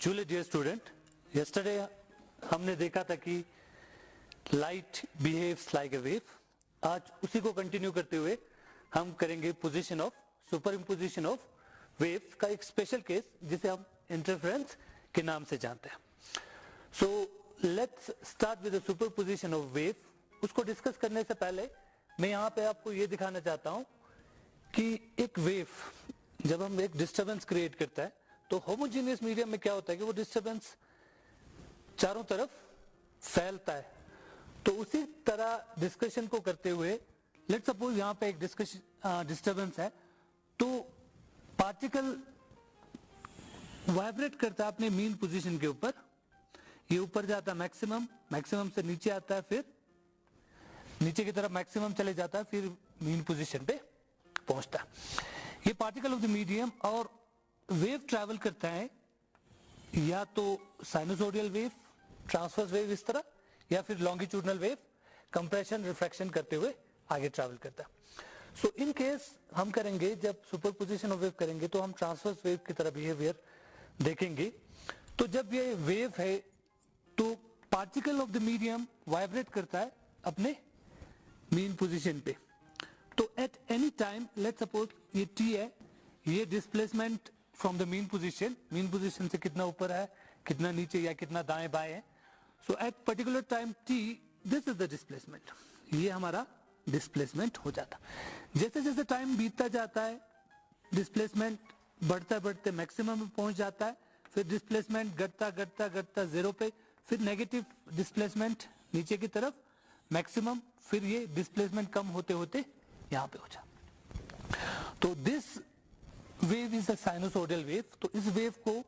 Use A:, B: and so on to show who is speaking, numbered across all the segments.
A: चूले dear student, yesterday हमने देखा था कि light behaves like a wave. आज उसी को कंटिन्यू करते हुए हम करेंगे position of super imposition of wave का एक स्पेशल केस जिसे हम इंटरफेरेंस के नाम से जानते हैं। So let's start with the super position of wave. उसको डिस्कस करने से पहले मैं यहाँ पे आपको ये दिखाना चाहता हूँ कि एक वेव जब हम एक डिस्टरबेंस क्रिएट करता है तो होमोजेनियस मीडियम में क्या होता है कि वो डिस्टरबेंस चारों तरफ फैलता है। तो उसी तरह डिस्कशन को करते हुए लेट्स सपोज यहाँ पे एक डिस्टरबेंस है तो पार्टिकल वाइब्रेट करता है अपने मीन पोजीशन के ऊपर। ये ऊपर जाता है मैक्सिमम, मैक्सिमम से नीचे आता है, फिर नीचे की तरफ मैक्सिमम चले जाता है, फिर मीन पोजीशन पे पहुंचता है। ये पार्टिकल ऑफ द मीडियम और वेव ट्रैवल करता है या तो साइनोसोडियल वेव, ट्रांसवर्स वेव इस तरह, या फिर लॉन्गिट्यूडनल वेव कंप्रेशन रिफ्रैक्शन करते हुए आगे ट्रैवल करता है। सो इन केस हम करेंगे जब सुपरपोजिशन ऑफ वेव करेंगे तो हम ट्रांसवर्स वेव की तरह बिहेवियर देखेंगे। तो जब ये वेव है तो particle of the medium vibrate करता है अपने मीन पोजीशन पे। तो at any time let's suppose ये टी है, ये displacement from the mean position से कितना ऊपर है, कितना नीचे या कितना दाएं बाएं है। So at particular time T this is the displacement, ये हमारा डिस्प्लेसमेंट हो जाता। जैसे जैसे टाइम बीतता जाता है डिस्प्लेसमेंट बढ़ता बढ़ते मैक्सिमम में पहुंच जाता है, फिर डिस्प्लेसमेंट घटता घटता घटता जीरो पे, फिर नेगेटिव डिस्प्लेसमेंट नीचे की तरफ मैक्सिमम, फिर ये डिस्प्लेसमेंट कम होते होते यहां पे हो जाता। तो this wave is a sinusoidal wave. तो इस वेव को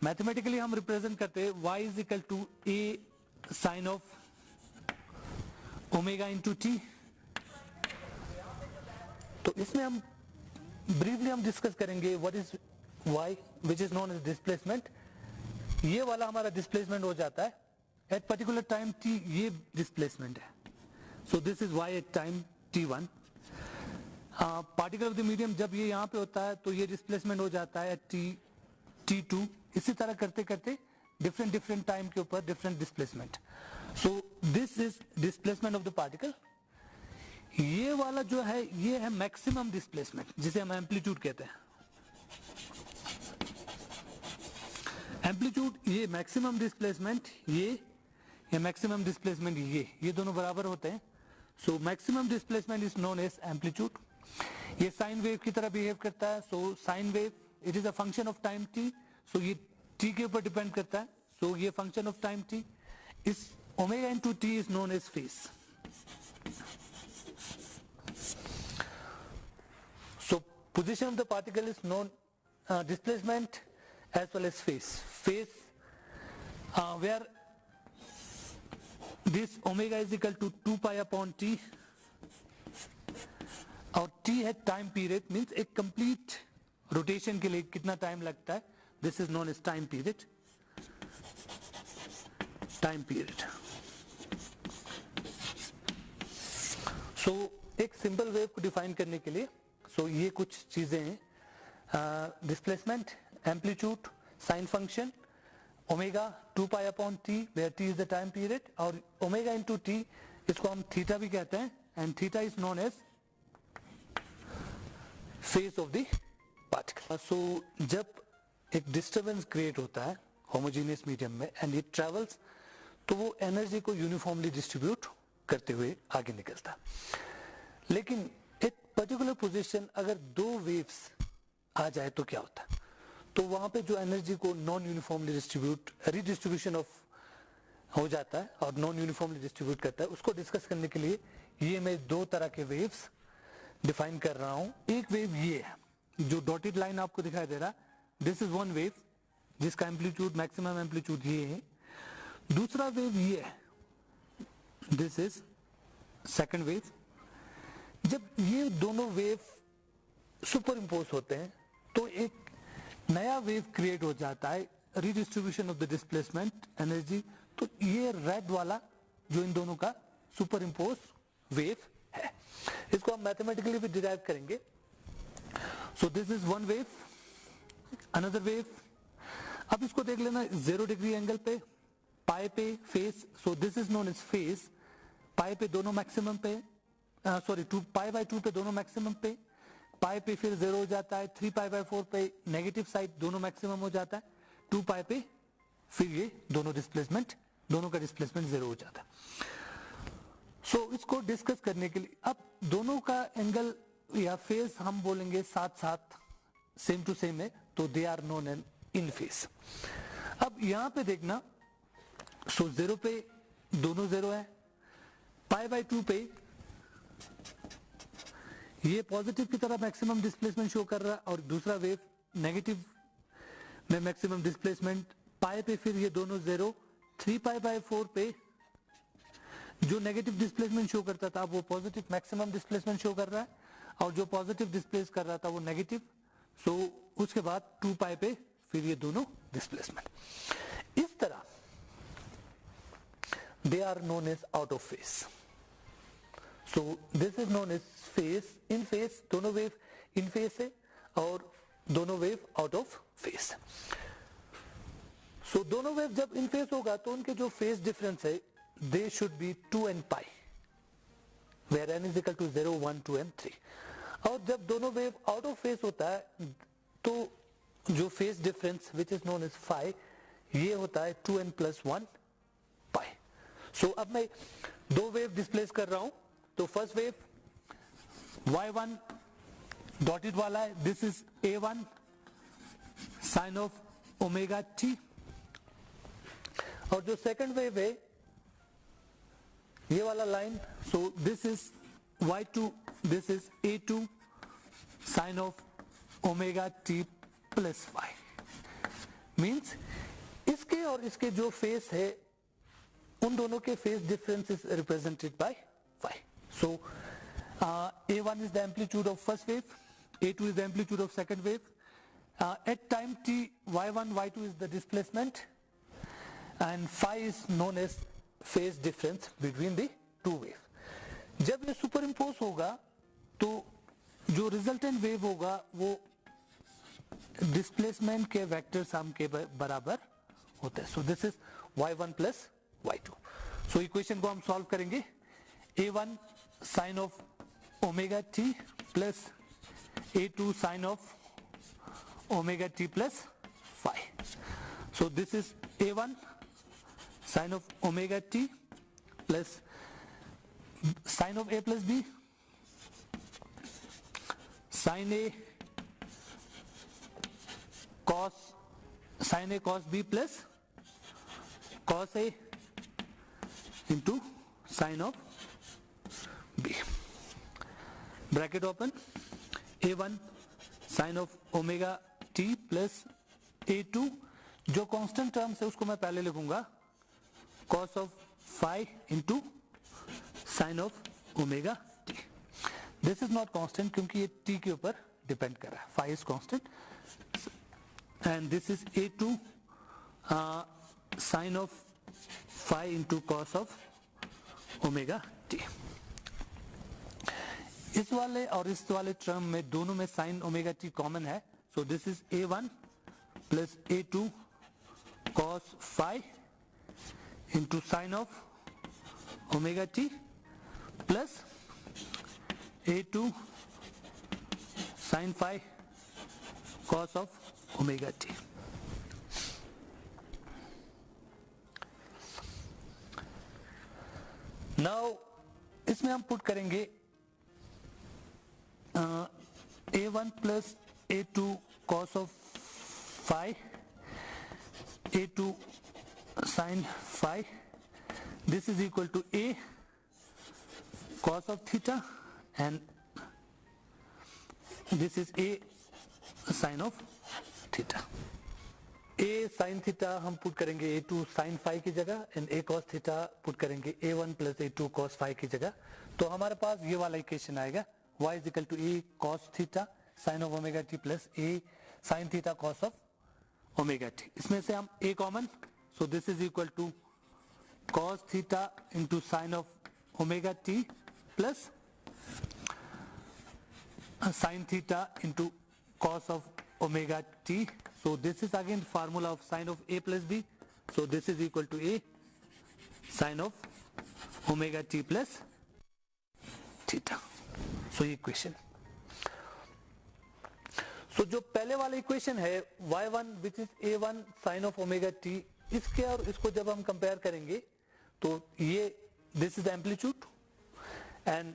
A: मैथमेटिकली हम रिप्रेजेंट करते हैं y is equal to a sine of omega into t. तो इसमें हम ब्रीफली हम डिस्कस करेंगे what is y which is known as displacement. ये वाला हमारा डिस्प्लेसमेंट हो जाता है एट पर्टिकुलर टाइम t, ये डिस्प्लेसमेंट है। So this is y at time t1। Particle of the medium जब ये यहां पे होता है तो ये डिस्प्लेसमेंट हो जाता है t2। इसी तरह करते करते डिफरेंट टाइम के ऊपर different displacement. So this is displacement of the particle. ये वाला जो है ये है मैक्सिमम डिस्प्लेसमेंट जिसे हम एम्पलीट्यूड कहते हैं। एम्पलीट्यूड ये मैक्सिमम डिस्प्लेसमेंट, ये मैक्सिमम डिस्प्लेसमेंट, ये दोनों बराबर होते हैं। So maximum displacement is known as amplitude. ये साइन वेव की तरह बिहेव करता है। So sine wave it is a function of time T. So ये टी के ऊपर डिपेंड करता है। सो ये function of time T is omega into T is known as phase. So position of the particle is known displacement as well as phase where this omega is equal to 2 pi upon t और t है time period, means एक complete rotation के लिए कितना time लगता है, this is known as time period. So एक simple wave को डिफाइन करने के लिए ये कुछ चीजें हैं, displacement, amplitude, sine function, omega 2 pi upon T where T is the time period, और ओमेगा इंटू टी इसको हम थीटा भी कहते हैं, and theta is known as phase of the particle. So जब एक डिस्टरबेंस क्रिएट होता है होमोजेनियस मीडियम में एंड इट ट्रेवल्स तो वो एनर्जी को यूनिफॉर्मली डिस्ट्रीब्यूट करते हुए आगे निकलता है। लेकिन एक पर्टिकुलर पोजीशन अगर दो वेव्स आ जाए तो क्या होता है, तो वहां पे जो एनर्जी को नॉन यूनिफॉर्मली रीडिस्ट्रीब्यूशन ऑफ हो जाता है और नॉन यूनिफॉर्मली डिस्ट्रीब्यूट करता है। उसको डिस्कस करने के लिए ये मैं दो तरह के वेव्स डिफाइन कर रहा हूं। एक वेव ये है जो डॉटेड लाइन आपको दिखाई दे रहा, दिस इज वन वेव जिसका एम्पलीट्यूड मैक्सिमम एम्पलीट्यूड ये है। दूसरा वेव ये है, दिस इज सेकंड वेव। जब ये दोनों वेव सुपर इम्पोज होते हैं तो एक नया वेव क्रिएट हो जाता है, redistribution of the displacement energy. तो ये रेड वाला जो इन दोनों का सुपर इम्पोज वेव है, इसको हम मैथमेटिकली भी डिराइव करेंगे। सो this is one wave, another wave, अब इसको देख लेना 0 डिग्री एंगल पे, पाई पे phase, so this is known as phase, pi पे दोनों मैक्सिमम पे, सॉरी 2 पाई बाय 2 पे दोनों मैक्सिमम पे, पाई पे फिर 0 हो जाता है, 3 पाई बाय 4 पे नेगेटिव साइड दोनों मैक्सिमम हो जाता है, 2 पाई पे फिर ये दोनों डिस्प्लेसमेंट, दोनों का डिस्प्लेसमेंट 0 हो जाता है। सो इसको डिस्कस करने के लिए अब दोनों का एंगल या फेस हम बोलेंगे साथ साथ सेम टू सेम है, तो they are known an in phase. अब यहां पे देखना, सो 0 पे दोनों 0 है, पाई बाय 2 पे ये पॉजिटिव की तरह मैक्सिमम डिस्प्लेसमेंट शो कर रहा है और दूसरा वेव नेगेटिव में मैक्सिमम डिस्प्लेसमेंट, पाई पे फिर ये दोनों 0, 3 पाई बाय 4 पे जो नेगेटिव डिस्प्लेसमेंट शो करता था वो पॉजिटिव मैक्सिमम डिस्प्लेसमेंट शो कर रहा है, और जो पॉजिटिव डिस्प्लेस कर रहा था वो नेगेटिव, सो उसके बाद 2 पाई पे फिर ये दोनों डिस्प्लेसमेंट। इस तरह they are known as out of phase. So this is known as phase. In phase दोनों वेव इन फेस है और दोनों wave out of phase. So दोनों वेव जब इन फेस होगा तो उनके जो फेस डिफरेंस है they should be 2 and pi, where n is equal to 0, 1, 2 and 3। और जब दोनों वेव आउट ऑफ फेस होता है तो जो phase difference which is known as phi, ये होता है 2n + 1 pi। सो अब मैं दो वेव डिस्प्लेस कर रहा हूं, तो फर्स्ट वेव y1 डॉटेड वाला है, this is a1 sine of omega t, और जो सेकंड वेव है ये वाला line, so this is y2, this is a2 sine of omega t plus phi. Means इसके और इसके जो फेस है उन दोनों के phase difference is represented by phi. So a1 is the amplitude of first wave, a2 is the amplitude of second wave, at time t y1 y2 is the displacement and phi is known as phase difference between the two wave। जब ये super impose होगा तो जो resultant wave होगा वो displacement के vector sum के बराबर होता है। So this is y1 + y2। So equation को हम सॉल्व करेंगे, a1 sine of omega t plus a2 sine of omega t plus phi. So this is a1 sin of omega t plus sin of a plus b sin a cos b plus cos a into sin of b, bracket open, a1 sin of omega t plus a2 जो constant terms है उसको मैं पहले लिखूंगा cos of phi into sin of omega t। This is not constant क्योंकि ये t के ऊपर डिपेंड कर रहा है, phi is constant, and this is a2 sin of phi into cos of omega t। इस वाले और इस वाले टर्म में दोनों में sin omega t कॉमन है, so this is a1 plus a2 cos phi into sin of omega t plus a2 sin phi cos of omega t। Now इसमें हम पुट करेंगे a1 plus a2 cos of phi, a2 sin phi, this is equal to a cos of theta and this is a sin of theta। a sin theta हम put करेंगे a2 sin phi की जगह and a cos theta put करेंगे a1 plus a2 cos phi की जगह, तो हमारे पास ये वाला इक्वेशन आएगा y is equal to a cos theta sin of omega t plus a sin theta cos of omega t। इसमें से हम a common, so this is equal to cos theta into sin of omega t plus sin theta into cos of omega t So this is again formula of sine of A plus B. So this is equal to A sine of omega t plus theta. So ये equation. So जो पहले वाला equation है y1 which is a1 sin of omega t, इसके और इसको जब हम कंपेयर करेंगे तो ये this is the amplitude and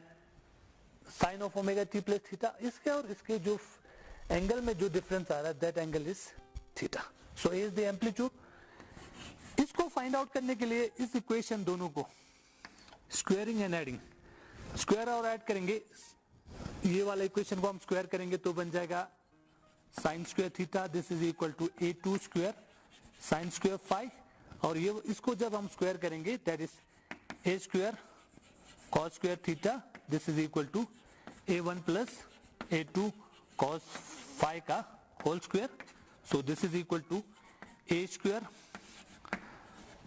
A: sin of omega t plus theta, इसके और इसके जो एंगल में जो डिफरेंस आ रहा है that angle is theta. So A is the amplitude. इसको फाइंड आउट करने के लिए इस इक्वेशन दोनों को स्क्वायरिंग एंड एडिंग, स्क्वायर और ऐड करेंगे. ये वाला इक्वेशन को हम स्क्वायर करेंगे तो बन जाएगा sine square theta this is equal to a2 square sine square phi, और ये इसको जब हम स्क्वायर करेंगे that is a square cos square theta this is equal to a1 plus a2 cos phi का whole square. So this is equal to a square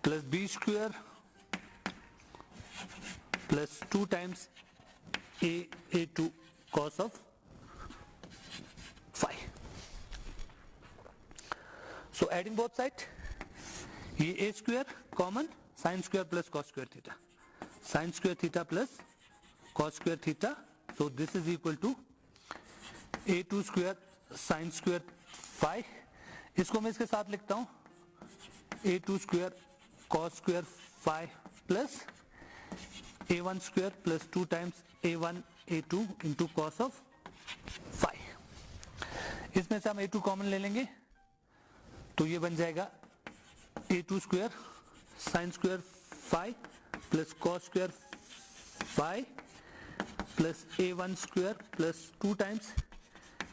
A: plus b square plus 2 times a2 cos of phi. So adding both side, ये a square common sin square plus cos square theta, sin square theta plus cos square theta. So this is equal to a2 square sin square phi. इसको मैं इसके साथ लिखता हूँ a2 square cos square phi plus a1 square plus 2 times a1 a2 into cos of phi. इसमें से हम a2 common ले लेंगे तो ये बन जाएगा a2 square sine square phi plus cos square phi plus a1 square plus 2 times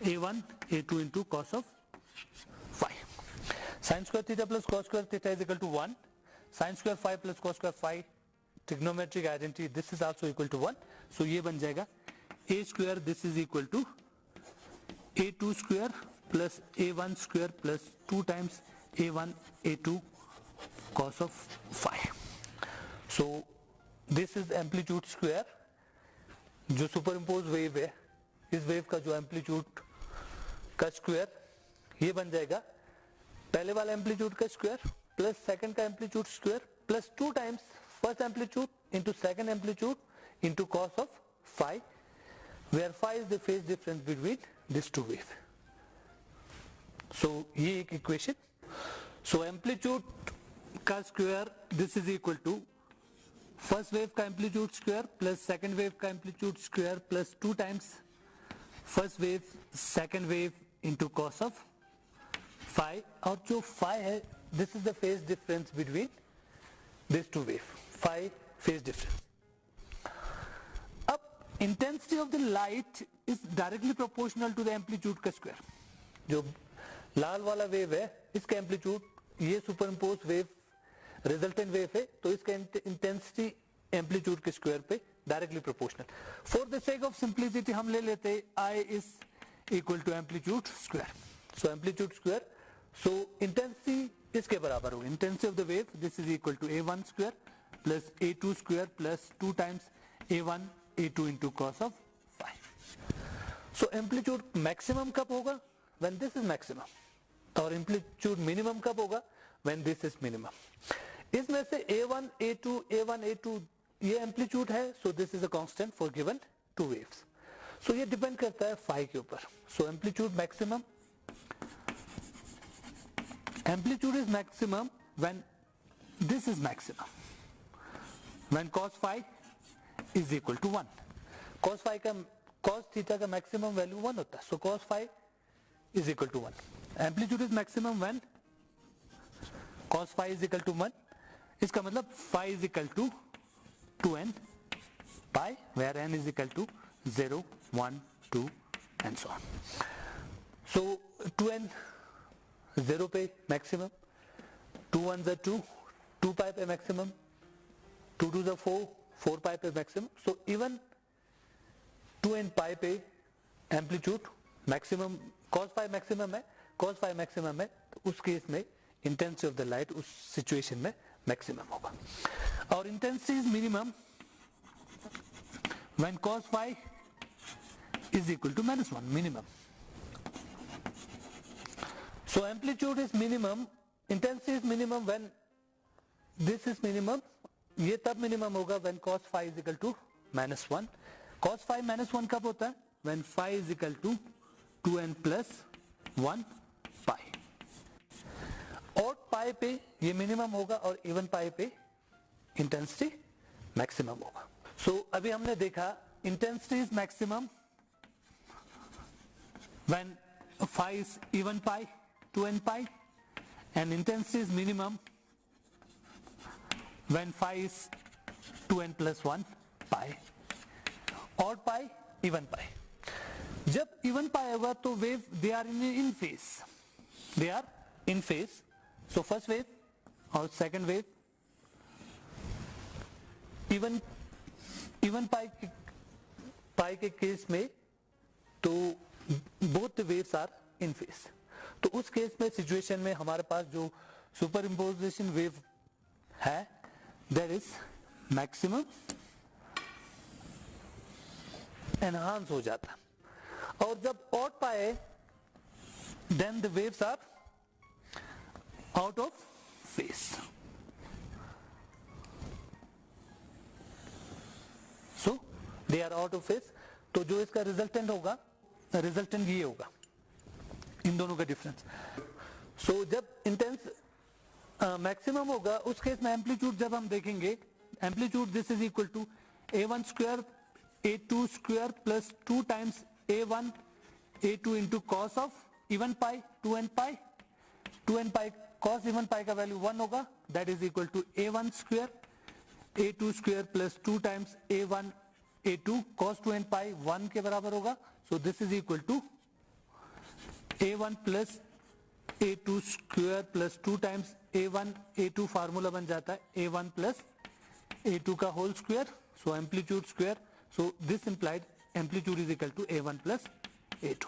A: a1 a2 into cos of phi. Sine square theta plus cos square theta is equal to 1. Sine square phi plus cos square phi trigonometric identity this is also equal to 1. So ये बन जाएगा a square this is equal to a2 square plus a1 square plus 2 times a1 a2 cos of phi. So this is amplitude square. जो super impose wave है इस wave का जो amplitude का square ये बन जाएगा पहले वाला एम्पलीट्यूड का स्क्वायर प्लस सेकंड का amplitude square plus 2 times first amplitude into second amplitude into cos of phi, where phi is the phase difference between these two waves. So ये एक इक्वेशन. सो एम्पलीट्यूड का square this is equal to first wave का amplitude square plus second wave का amplitude square plus 2 times first wave second wave into cos of phi, और जो phi है this is the phase difference between this two wave, phi phase difference. Intensity of the light is directly proportional to the amplitude का square. जो लाल वाला wave है इसका amplitude ये superimpose wave resultant wave है तो इसका इंटेंसिटी एम्पलीट्यूड के स्क्वायर पे directly proportional. For the sake of simplicity हम ले लेते हैं I is equal to amplitude square. So amplitude square so intensity इसके बराबर होगी intensity of the wave this is equal to a1 square plus a2 square plus 2 times a1 a2 into cos of phi. So amplitude maximum कब होगा? When this is maximum. और amplitude minimum कब होगा? When this is minimum. इसमें से a1 a2 a1 a2 ये amplitude है so this is a constant for given two waves. So ये depend करता है phi के ऊपर. So amplitude is maximum when this is maximum. When cos phi is equal to 1. cos phi का cos theta का maximum value 1 होता है. So cos phi is equal to 1. Amplitude is maximum when cos phi is equal to 1. इसका मतलब phi is equal to 2n pi where n is equal to 0, 1, 2 and so on. So 2n 0 पे maximum, 2 1s are 2, 2 pi पे maximum, 2 2s are 4, 4 pi पे maximum. So even 2n pi पे amplitude maximum cos phi maximum है, cos phi maximum है तो उस case में intensity of the light उस सिचुएशन में मैक्सिमम होगा. और intensity is minimum when cos phi is equal to -1 minimum. So amplitude is minimum, intensity is minimum when this is minimum. ये तब minimum होगा when cos phi is equal to -1. Cos phi -1 कब होता है? When phi is equal to 2n plus 1 pi. odd pi पे ये minimum होगा और even pi पे intensity maximum होगा. So अभी हमने देखा intensity is maximum when phi is even pi 2n pi and intensity is minimum when phi is 2n plus 1 pi. odd pi even pi. जब even pi होगा तो wave they are in phase. They are in phase. So first wave और second wave even pi के case में तो both the waves are in phase. तो उस case में सिचुएशन में हमारे पास जो सुपर इम्पोजिशन वेव है that is maximum enhance हो जाता. और जब odd pi है then the waves are out of phase. So they are out of phase. तो जो इसका रिजल्टेंट होगा, रिजल्टेंट ये होगा इन दोनों का डिफरेंस. सो जब इंटेंस मैक्सिमम होगा उस केस में एम्पलीट्यूड जब हम देखेंगे, amplitude this is equal to a1 square a2 square plus 2 times a1 a2 into cos of even pi 2n pi cos even pi का वैल्यू 1 होगा. That is equal to a1 square a2 square plus 2 times a1 a2 cos 2n pi 1 के बराबर होगा. So this is equal to a1 plus a2 square plus 2 times a1 a2 formula बन जाता है a1 plus a2 का whole square. So amplitude square. So this implied amplitude is equal to a1 plus a2.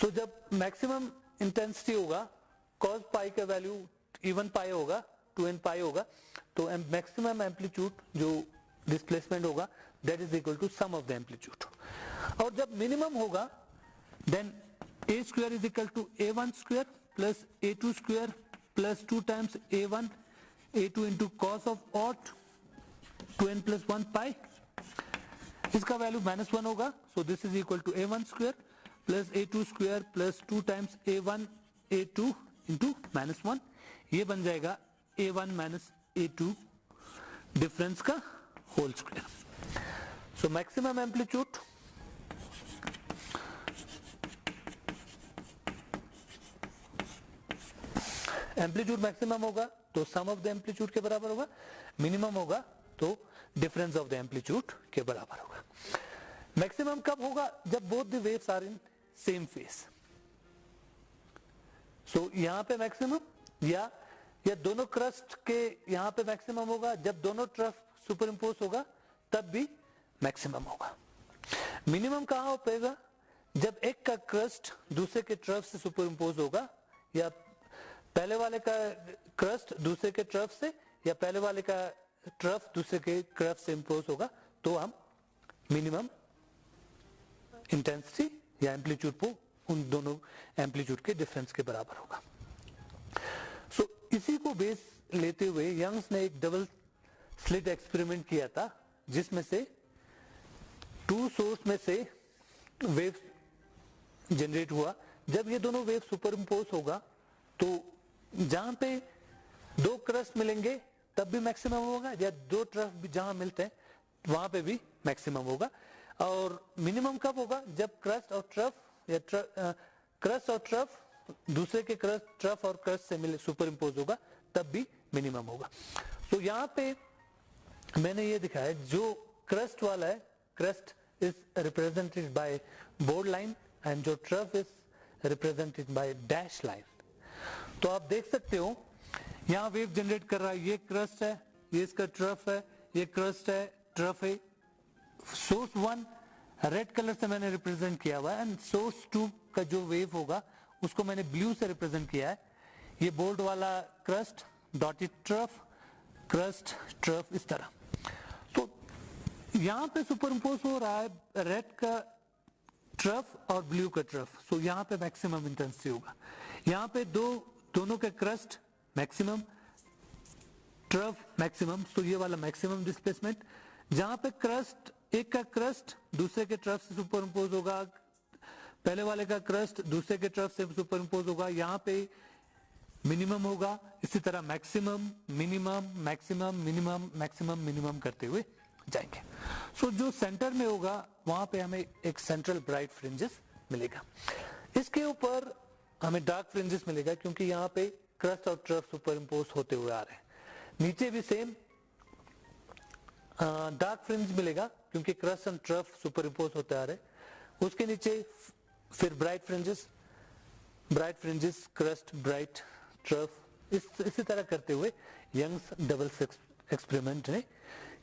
A: So जब maximum intensity होगा cos pi का value even pi होगा 2n pi होगा तो मैक्सिमम एम्पलीट्यूड जो डिस्प्लेसमेंट होगा that is equal to sum of the amplitude. और जब मिनिमम होगा then a square is equal to a1 square plus a2 square plus 2 times a1 a2 into cos of odd 2n plus 1 pi. इसका value -1 होगा. So this is equal to a1 square plus a2 square plus 2 times a1 a2 into -1. ये बन जाएगा a1 minus a2 difference का whole square. So maximum amplitude amplitude maximum होगा तो सम of the amplitude के बराबर होगा. मिनिमम होगा तो डिफरेंस ऑफ द एम्पलीट्यूड के बराबर होगा. मैक्सिमम कब होगा? जब both the waves are in same phase. So यहां पे मैक्सिमम या दोनों क्रस्ट के यहां पे मैक्सिमम होगा. जब दोनों ट्रफ सुपर इम्पोज होगा तब भी मैक्सिमम होगा. मिनिमम कहां हो पाएगा? जब एक का क्रस्ट दूसरे के ट्रफ से सुपर इम्पोज होगा या पहले वाले का क्रस्ट दूसरे के ट्रफ से या पहले वाले का ट्रफ दूसरे के क्रस्ट से इम्पोज होगा तो हम मिनिमम इंटेंसिटी या एम्पलीट्यूड को उन दोनों एम्पलीट्यूड के डिफरेंस के बराबर होगा. सो इसी को बेस लेते हुए यंग्स ने एक डबल स्लिट एक्सपेरिमेंट किया था जिसमें से 2 सोर्स में से वेव जनरेट हुआ. जब ये दोनों वेव सुपर इम्पोज होगा तो जहां पे 2 क्रस्ट मिलेंगे तब भी मैक्सिमम होगा या 2 ट्रफ भी जहां मिलते हैं वहां पे भी मैक्सिमम होगा. और मिनिमम कब होगा? जब क्रस्ट और ट्रफ या क्रस्ट और ट्रफ दूसरे के ट्रफ और क्रस्ट से मिले सुपर इम्पोज होगा तब भी मिनिमम होगा. तो यहां पे मैंने ये दिखाया जो क्रस्ट वाला है crest is represented by bold line and जो trough is represented by dash line. तो आप देख सकते हो यहां वेव जनरेट कर रहा है. ये क्रस्ट है, ये इसका ट्रफ है, ये क्रस्ट है, ट्रफ है. सोर्स 1 रेड कलर से मैंने रिप्रेजेंट किया हुआ है एंड सोर्स 2 का जो वेव होगा उसको मैंने ब्लू से रिप्रेजेंट किया है. ये बोल्ड वाला crust, dotted trough, crust, trough, इस तरह. तो यहां पे सुपर इम्पोज हो रहा है रेड का ट्रफ और ब्लू का ट्रफ. सो यहां पे मैक्सिमम इंटेंसिटी होगा. यहाँ पे दोनों के क्रस्ट मैक्सिमम, ट्रफ मैक्सिमम, तो ये वाला मैक्सिमम डिस्प्लेसमेंट। जहां पे क्रस्ट, एक का क्रस्ट दूसरे के ट्रफ से सुपर इम्पोज होगा, पहले वाले का क्रस्ट दूसरे के ट्रफ से सुपर इम्पोज होगा, यहाँ पे मिनिमम होगा। इसी तरह maximum minimum maximum minimum maximum minimum करते हुए जाएंगे। सो जो सेंटर में होगा वहां पे हमें एक सेंट्रल ब्राइट फ्रिंजेस मिलेगा। इसके ऊपर हमें डार्क फ्रिंजेस मिलेगा क्योंकि यहाँ पे क्रस्ट और ट्रफ सुपर इम्पोज होते हुए आ रहे हैं। नीचे भी सेम डार्क फ्रिंज मिलेगा क्योंकि crust and trough super impose होते आ रहे हैं। उसके नीचे फिर bright fringes crust bright trough, इसी तरह करते हुए यंग्स डबल स्लिट एक्सपेरिमेंट ने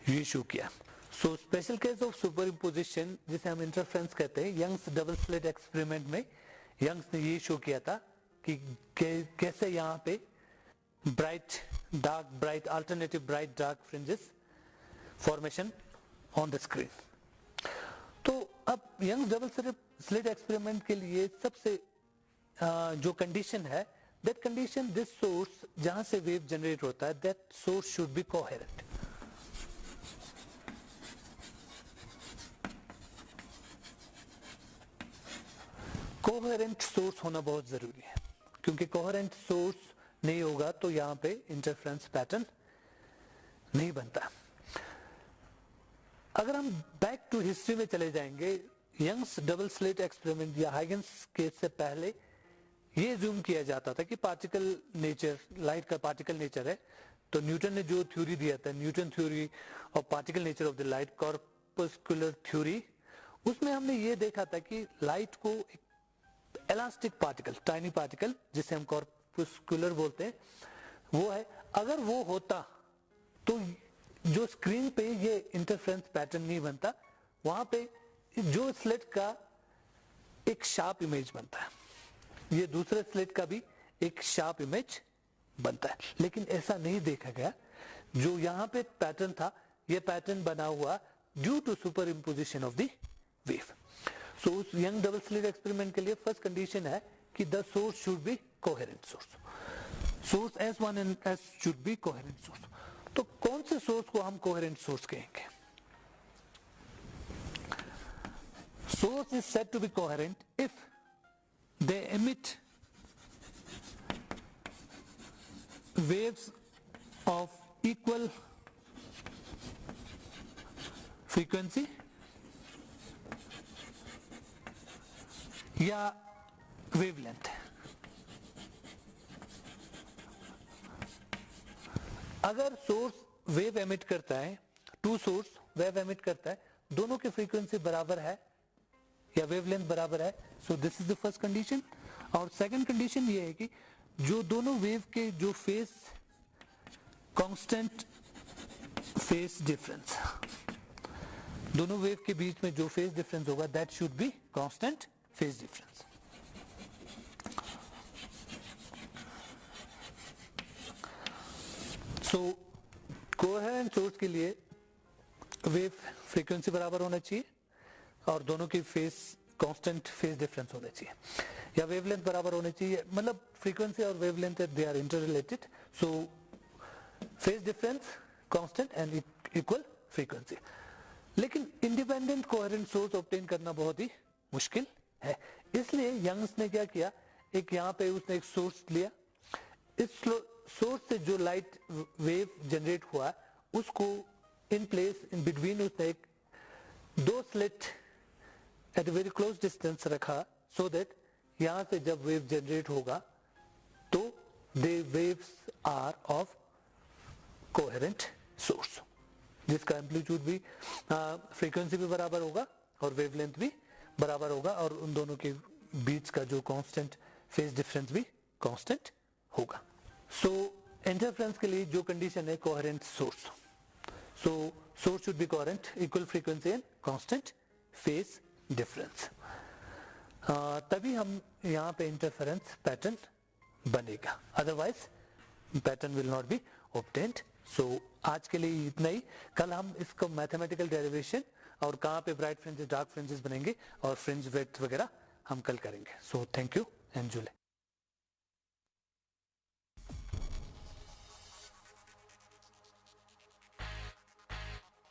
A: ये शो किया। So special case of super imposition जिसे हम इंटरफ्रेंस कहते हैं, यंग्स डबल स्लिट एक्सपेरिमेंट में यंग्स ने ये शो किया था कि कैसे यहाँ पे bright alternative bright dark fringes formation on the screen. तो अब यंग डबल स्लिट एक्सपेरिमेंट के लिए सबसे जो कंडीशन है, दैट कंडीशन दिस सोर्स जहां से वेव जनरेट होता है, that source should be coherent. Coherent source होना बहुत जरूरी है क्योंकि कोहेरेंट सोर्स नहीं होगा तो यहां पे इंटरफ्रेंस पैटर्न नहीं बनता। अगर हम बैक टू हिस्ट्री में चले जाएंगे, यंग्स डबल स्लिट एक्सपेरिमेंट या हाइगन्स केस से पहले ये ज्यूम किया जाता था कि पार्टिकल नेचर, लाइट का पार्टिकल नेचर है, तो न्यूटन ने जो थ्योरी दिया था, Newton theory of particle nature of the light, corpuscular theory, उसमें हमने ये देखा था कि लाइट को एक इलास्टिक पार्टिकल, टाइनी पार्टिकल जिसे हम कॉर्पस्कुलर बोलते हैं, वो है। अगर वो होता तो जो स्क्रीन पे ये इंटरफ्रेंस पैटर्न नहीं बनता, वहां पे जो स्लिट का एक शार्प इमेज बनता है, ये दूसरे स्लिट का भी एक शार्प इमेज बनता है। लेकिन ऐसा नहीं देखा गया। जो यहां पे पैटर्न था, ये पैटर्न बना हुआ due to superimposition of the wave. So उस यंग डबल स्लिट एक्सपेरिमेंट के लिए फर्स्ट कंडीशन है कि the source should be coherent source S1 and S should be coherent source. तो कौन से सोर्स को हम कोहेरेंट सोर्स कहेंगे? Source is said to be coherent if they emit waves of equal frequency या wavelength। अगर सोर्स वेव एमिट करता है, टू सोर्स वेव एमिट करता है, दोनों की फ्रीक्वेंसी बराबर है या वेवलेंथ बराबर है, so this is the first condition. और सेकंड कंडीशन ये है कि जो दोनों वेव के जो फेज कांस्टेंट फेज डिफरेंस, दोनों वेव के बीच में जो फेज डिफरेंस होगा that should be constant phase difference. So coherent source के लिए वेव फ्रीक्वेंसी बराबर होना चाहिए और दोनों की फेज कांस्टेंट फेज डिफरेंस होना चाहिए या वेवलेंथ बराबर होनी चाहिए। मतलब फ्रीक्वेंसी और wavelength they are interrelated, so phase difference constant and equal frequency. लेकिन इंडिपेंडेंट कोहेरेंट सोर्स ऑब्टेन करना बहुत ही मुश्किल है, इसलिए यंग्स ने क्या किया, एक यहाँ पे उसने एक सोर्स लिया, इस सोर्स से जो लाइट वेव जनरेट हुआ उसको इन प्लेस इन बिटवीन उसने एक दो slit at very close distance रखा, सो दैट यहां से जब वेव जनरेट होगा तो the waves are of coherent source, जिसका एम्पलीट्यूड भी फ्रीक्वेंसी भी बराबर होगा और वेवलेंथ भी बराबर होगा और उन दोनों के बीच का जो कांस्टेंट फेज डिफरेंस भी कांस्टेंट होगा। सो इंटरफेरेंस के लिए जो कंडीशन है coherent source, so source should be coherent, equal frequency and constant phase difference, तभी हम यहाँ पे इंटरफेरेंस पैटर्न बनेगा, otherwise pattern will not be obtained. So आज के लिए इतना ही। कल हम इसको मैथमेटिकल डेरिवेशन और कहाँ पे ब्राइट फ्रिंजेस डार्क फ्रिंजेस बनेंगे और फ्रिंज विड्थ वगैरह हम कल करेंगे। So thank you, enjoy.